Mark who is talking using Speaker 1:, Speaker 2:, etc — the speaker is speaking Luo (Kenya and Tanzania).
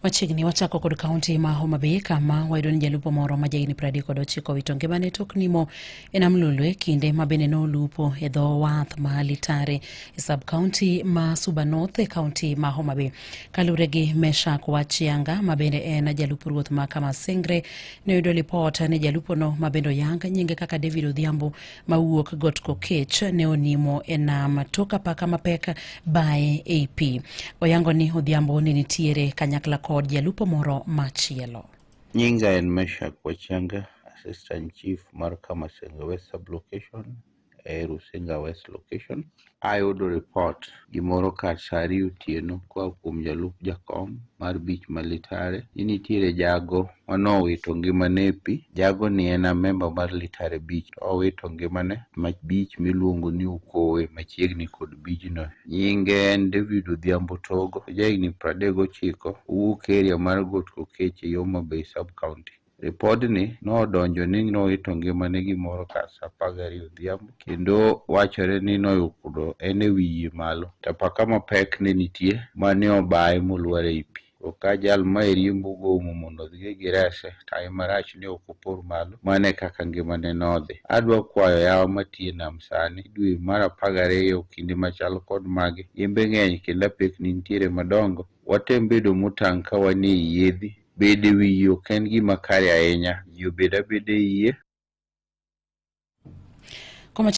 Speaker 1: Machiegni wachako kod kaunti ma Homa Bay kama wayudo ni jalupo moro ma jahigni 39 owito ngimane tok nimo e nam Lolwe kinde ma bende nolupo e dho wath ma Litare e sub-kaunti ma Suba North e kaunti ma Homa Bay. Kalure gi Meshak Wachianga ma bende en jalup ruoth ma Kamasengre ne oyudo lipot ni jalupono ma bende oyang nyinge kaka David Odhiambo ma wuok Got Kokech ne onimo e nam tok apaka mapek bae ei pi. Oyango ni Odhiambo ne nitiere kanyakla kod jalupo moro machielo.
Speaker 2: Nyinga en Meshak Wachianga, Assistant Chief mar Kamasengre West Sub-Location e Rusinga West Location. Ayudo report gimoro kar saa 2 otieno kwa kuom jalup jakom mar beach ma Litare ni nitiere jago manowito ngimane e pi. Jago ni en member mar Litare Beach, owito ngimane ma beach miluongo ni Ukowe machiegni kod beach no. Nyinge en David Odhiambo Togo, jahigni 39, owuok area mar Got Kokech e Homa Bay sub-county. Repodni nodonjo ni nowito ngimane gimoro kar saa 12 odhiambo kendo wachore ni noyudo en e wiye malo. Apaka mapek ne nitie mane obaye molwar ei pi. Ka jal ma riembo gomo mondo odhi girese time marach ne ok opor malo, mane kaka ngimane nodhi. Adwa kwayo yawa matie nam sani dwe mar 12 kinde machalo kod magi, yembe ng'eny kendo apekni nitiere madongo. Watem bedo motang' ka wanie yedhi. Bede wiyo ok en gima kare ahinya, ji obed abeda e yie